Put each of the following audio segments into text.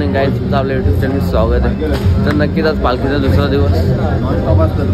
Morning guys, तुमचं आपल्या YouTube channel स्वागत आहे. तर नक्कीच आज पालखीचा दुसरा दिवस.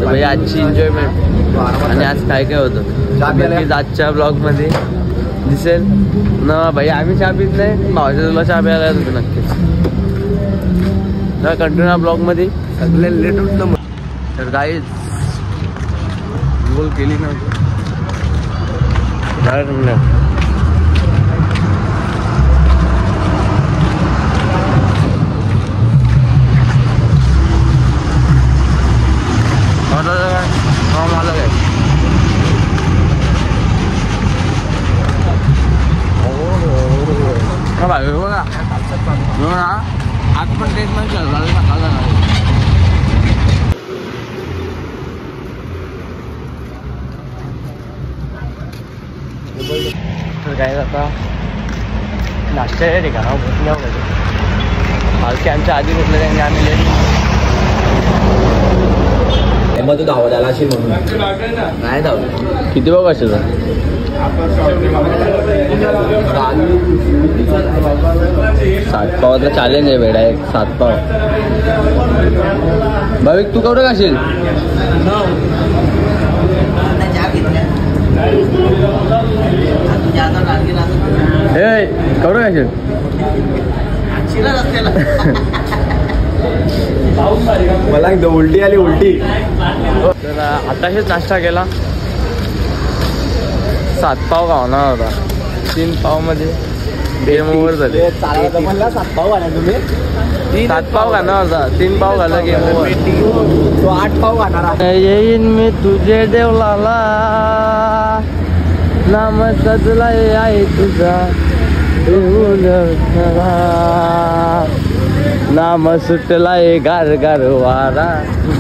तर भाई आजची एन्जॉयमेंट आणि आज काय काय होतं नक्कीच आजच्या ब्लॉगमध्ये दिसेल ना. भाई आम्ही चहा पित नाही, भावाच्या तुला चहा प्यायला येत होतो नक्कीच. तर कंटिन्यू ब्लॉगमध्ये सगळे लेट उठलं. तर गाईज बोल केली नव्हती मला काय बघा आज पण टेस्ट मध्ये तर काय आता नाश्त्याच्या ठिकाणावर बसल्या पालखी आमच्या आधी बसले त्यांनी आम्ही लेट मग तू धावत आला असेल म्हणून नाही धावलं. किती बघ असेल 7 पावाचा चॅलेंज आहे बेडा. एक 7 पाव. भाविक तू केवढं खाशील? केवढं खाशील? मला एकदा उलटी आली उलटी. तर आताशीच नाश्ता केला. 7 पाव खावणार होता. 3 पाव मध्ये गेम ओव्हर झाले. 7 पाव खाणार तुम्ही? 7 पाव खाणार होता. 3 पाव झाला गेम ओव्हर. तो 8 पाव खाणार. येईन मी तुझे देवलाला, नाम सजला आहे तुझा नाम सुटलाय गार गार वारा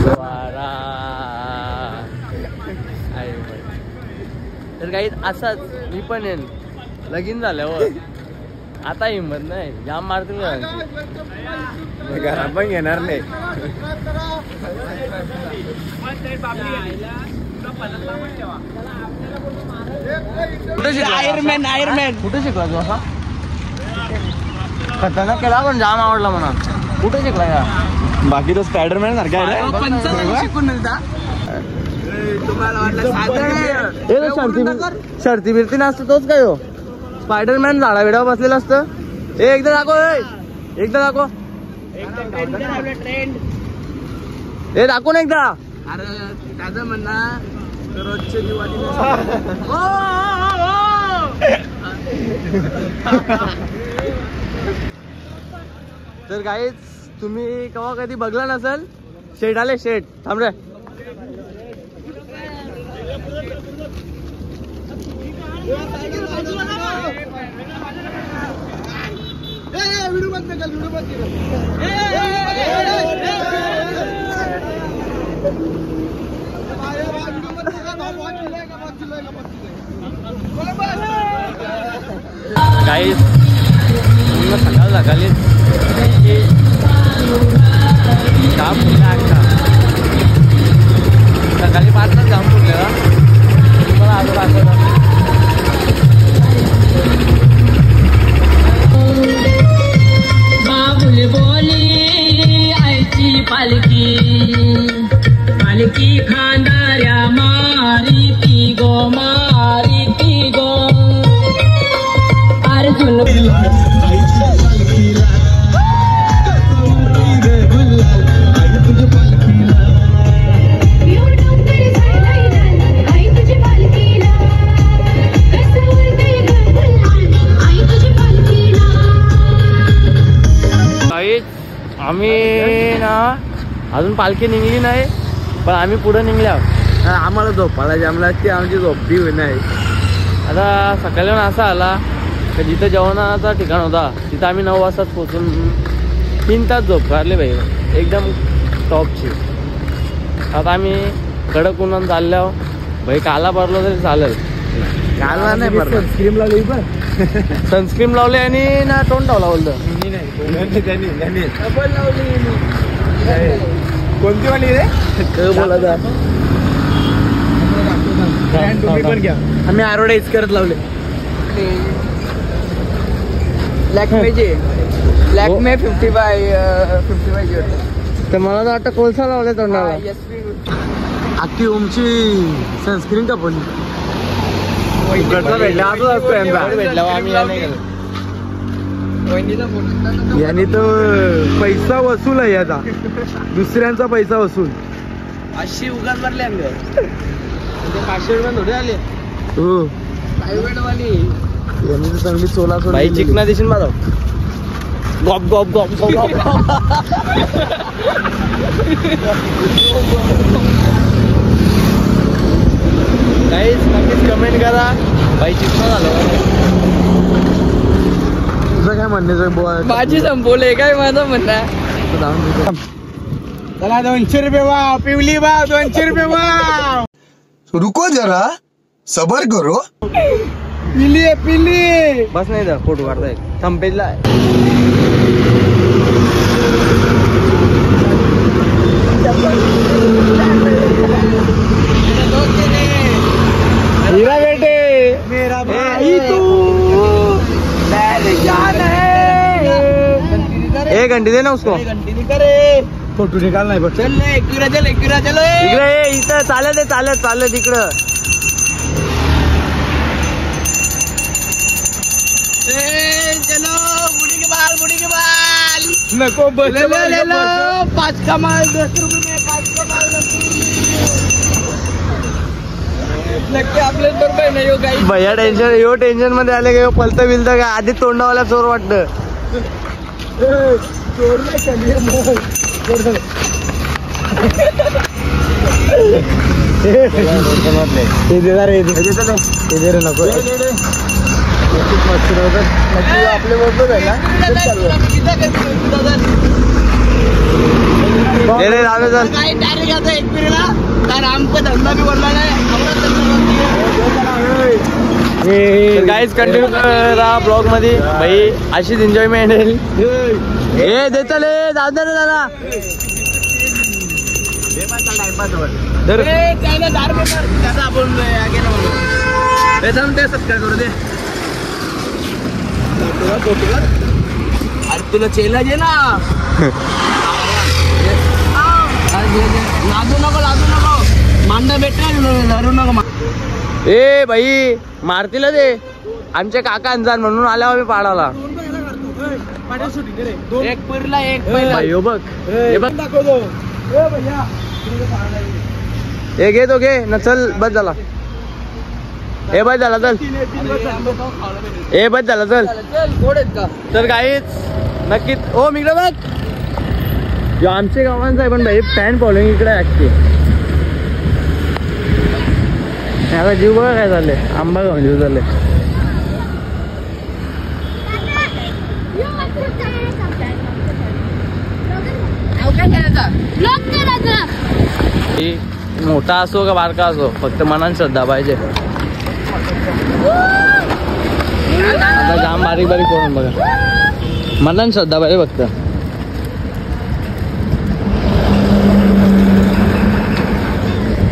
वारा. तर काही असाच मी पण येईन लगीन झाल्यावर. आता हिंमत नाही, जाम मारतील घरात पण घेणार नाही. आयरमॅन कुठे शिकला तू असा? खतरनाक केला पण जाम आवडला म्हणा. कुठे शिकला या? बाकी तो स्पायडरमॅन सारखा शर्ती बिरती नसतं तोच काय हो? स्पायडरमॅन झाडा बिडावर बसलेलं असतं. एकदा दाखव, एकदा दाखव, हे दाखवून एकदा. अरे त्याचं म्हणणं रोजच्या दिवाळी. तर गाईज तुम्ही केव्हा कधी बघला नसेल, शेट आले शेट. थांब रे. गाईज पूर्ण सकाळ झाली. जाम फुटला आता. सकाळी 5 जाम फुटलेला. तुम्हाला अजून आठवतं बाबुल बोली आईची पालखी पालखी खांदाऱ्या मारी ती गो मारी ती गो. अर्जुन आम्ही ना अजून पालखी निघली नाही, पण आम्ही पुढे निघल्या. आम्हाला झोपायला जमला की आमची झोपती नाही. आता सकाळी असा आला की जिथं जेवणाचा ठिकाण होता तिथं आम्ही 9 वाजताच पोचून 3 तास झोप काढले भाई, एकदम टॉपची. आता आम्ही कडक उन्हात चालल्यावर भाई काला भरलो तरी चालेल. काला नाही भरला. सनस्क्रीम लावली पण. सनस्क्रीम लावले आणि ना तोंड ठेवला बोलतो. कोणती वाली रे? बोला तुम्ही पण घ्या. आम्ही ॲडव्हर्टाईज करत लावले. लॅक्मेचे ब्लॅक में 55 तर मला तर वाटतं कोळसा लावलाय तोंडाला. अख्खी ओमची सनस्क्रीन कापवली. याने तर पैसा वसूल आहे याचा, दुसऱ्यांचा पैसा वसूल. अशी उगाच भरले अंग 500 रुपये थोडे आले. हो प्रायव्हेट वाली यांनी तर चांगली चोला चोला भाई चिकना दिसून माझा गॉप गॉप गॉप गॉप. काहीच नक्कीच कमेंट करा भाई चिकना झालं. तुझं काय म्हणण्याचं माझी संपवले काय माझं म्हणणं आहे. चला 200 रुपये वाव, पिवली वाव, 200 रुपये वाव. रुको जरा सबर करो. पिली पिली. बस नाही तर फोटो काढताय थंबपेजला आहे. हीरा बेटे मेरा भाई तू एक घंटे दे ना उसको. फोटो निकाल नाही बघ. इकडे ये, इथं चालत चालत चालत इकडं. नको बस. 5 का माल 10 रुपये में 5 का माल नक्की आपले तर रुपये नाही हो काही. भैया टेन्शन मध्ये आले का पलतं बिलतं का आधी तोंडावाला चोर वाटतं. चोर नाही नको आपले बरोबर आहे डायरेक्ट आता एक पिरियडला कारण आमचा धंदा बी बोलला नाही. गाईज कंटिन्यू करा ब्लॉग मध्ये भाई अशीच एन्जॉयमेंट येईल. हे दे चले जाऊ दे रे दादा. अरे तुला चेला जे ना लाजू नको मांडा भेटणार धरू नको. ए भाई मारतीला दे आमच्या काका अंजान म्हणून आल्या आम्ही पाडाला. एक पिरला एक पहिला भाई हो बघ हे बघ हे घे तो घे न चल बस झाला. हे बस झाला चल. हे बस झाला चल. गोड आहेत का तर काहीच नक्कीच हो मिकडे बघ जो आमचे गावांचा आहे पण भाई फॅन फॉलोइंग इकडे आहे. आता जीव बघा काय झाले आंबा गाऊन जीव झाले. मोठा असो का बारका असो फक्त मनात श्रद्धा पाहिजे. आता जाम बारीक बारीक करून बघा मनात श्रद्धा पाहिजे फक्त.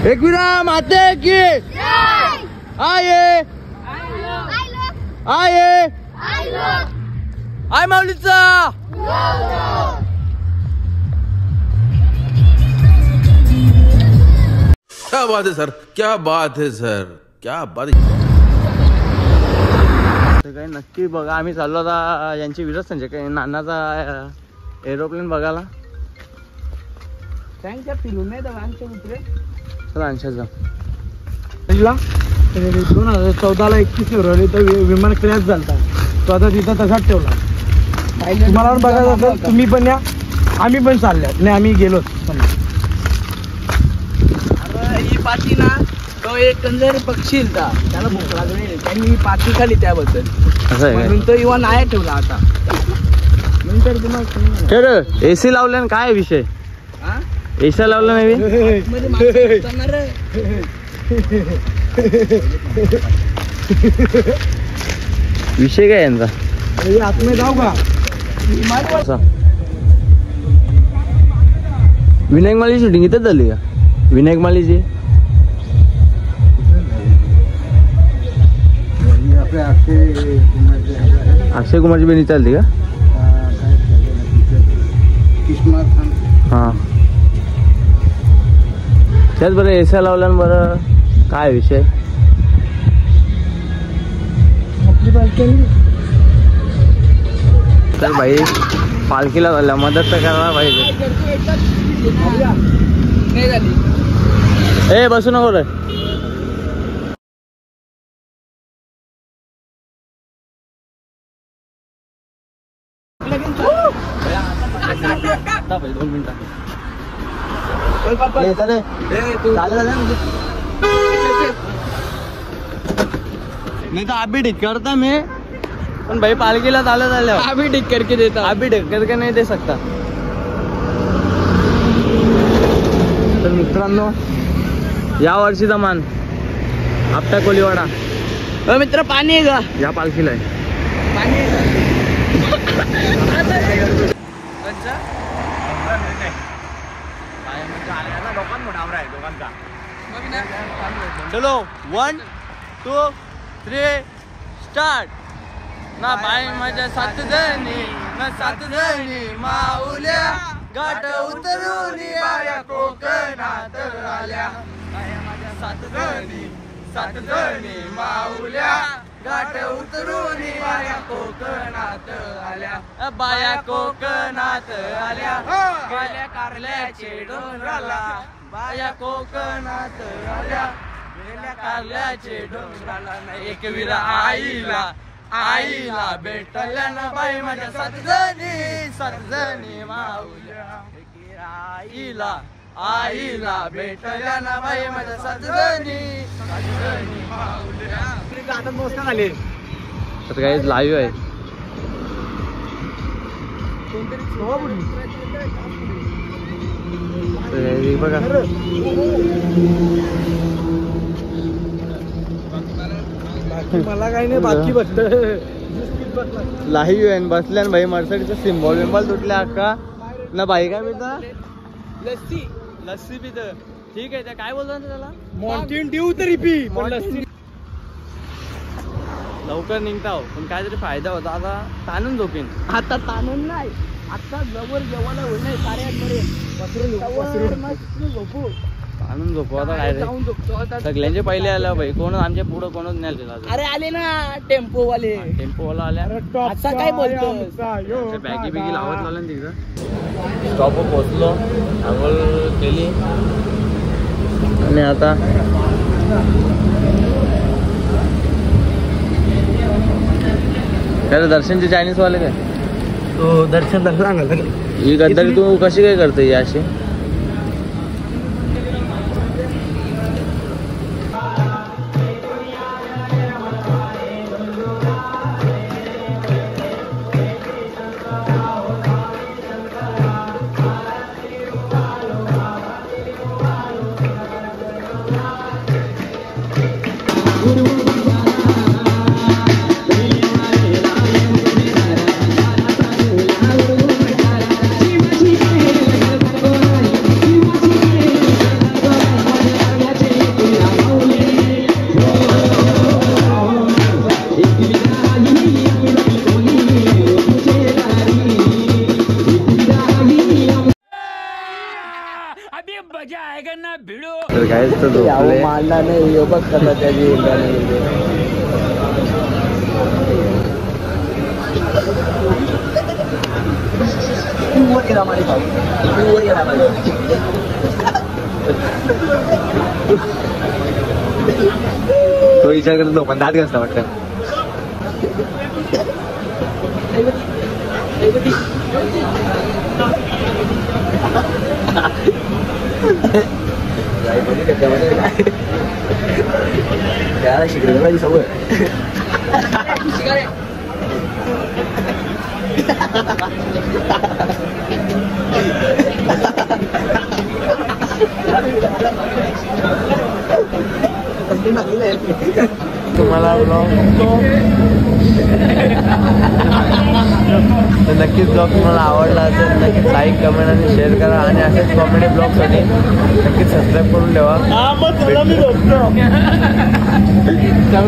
एक विराम आते की आये आये आय माऊलीचा. क्या बात है सर, क्या बात है सर, क्या बात. काही नक्की बघा आम्ही चाललो आता यांची विरस म्हणजे काही नानाचा एरोप्लेन बघायला. त्यांच्या पिलू नाही तर आमच्या उतरे चला अंशाचा 2014ला 21 फेब्रुवारी तर विमान क्रॅश झालता. तो आता तिथं तसाच ठेवला. तुम्हाला पण बघायचं असेल तुम्ही पण या आम्ही पण चालल्यात नाही आम्ही गेलोच. ही पाती ना तो एक कंजर पक्षी होता त्याला भूक लागली त्यांनी ही पाती खाली त्याबद्दल असं आहे म्हणून तो युवा नाही ठेवला. आता नंतर तुम्हाला काय एसी लावल्यानं काय विषय एसी लावलं नाही मध्ये माणसं उतरणार रे. विषय काय यांचा आतमध्ये जाऊ का. असा विनायक माली शूटिंग इथेच झाली का विनायक मालीची. अक्षय कुमारची बहिणी चालली का हा त्याच बरं एसा लावल्या बरं काय विषय तर भाई पालखीला झाल्या मदत तर करायला पाहिजे. ए बसू नको रे. दोन मिनिटं नहीं तो आप भी ठीक करता मैं पण भाई पालखीला झालं अभी ठीक करके देता. अभी ठीक करके नहीं दे सकता. तर मित्रांनो या वर्षीचा मान आपटा कोलीवाडा मित्र पाणी आहे का? या पालखीला आहे. पाणी आहे चलो 1 2 3 स्टार्ट. ना बाय माझ्या 7 जणी ना 7 जणी माऊल्या गाठ उतरून बाया कोकणात आल्या. माझ्या 7 जणी माऊल्या गाठ उतरून बाया कोकणात आल्या. बाया कोकणात आल्या बाया कारल्याचे डोंगराला. बाया कोकणात आल्या गेल्या कारल्याचे डोंगराला. एक विरा आईला भेटल्या ना बाई माझ्या 7 जणी माऊल्या. आईला भेटल्या ना बाई माझ्या 7 जणी माऊल्या. तर काही लाईव्ह आहे. बघा मला काही नाही बाकी बसलं लाईव्ह आहे बसल्या भाई मर्सडीचं सिम्बॉल विम्बॉल तुटल्या अक्का ना भाई काय पिता लस्सी पित. ठीक आहे त्या काय बोलतो ना त्याला मॉन्टीन ड्यू तरी पी लवकर निघता पण काहीतरी फायदा होता. आता ताणून झोपीन. आता ताणून नाही आता जवळ जेवायला होईल नाही कार्यामध्ये झोपू ताणून झोपू. आता काय रे जाऊन झोपतो आता. सगळ्यांचे पहिले आलं भाई कोण आमच्या पुढं कोणच नाही आलेला. अरे आले ना टेम्पो वाले. टेम्पोवाला आल्या आता काय बोलतो बॅगी बिगी लावत लावलं ना तिकडं. स्टॉपवर पोचलो आंघोळ केली आणि आता काय दर्शनचे चायनीज वाले काय तो दर्शन सांगाल ही गद्दारी तू कशी काय करते अशी. तर काय मांडला नाही योगच करता त्याची तो विचार करतो पण दात घासला वाटतं. त्याला शिकले पाहिजे सवय. तुम्हाला ब्लॉग तर नक्कीच ब्लॉग तुम्हाला आवडला असेल नक्कीच लाईक कमेंट आणि शेअर करा आणि असेच कॉमेडी ब्लॉगसाठी नक्कीच सबस्क्राईब करून ठेवा.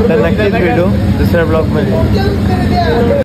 तर नक्कीच भेटू दुसऱ्या ब्लॉगमध्ये.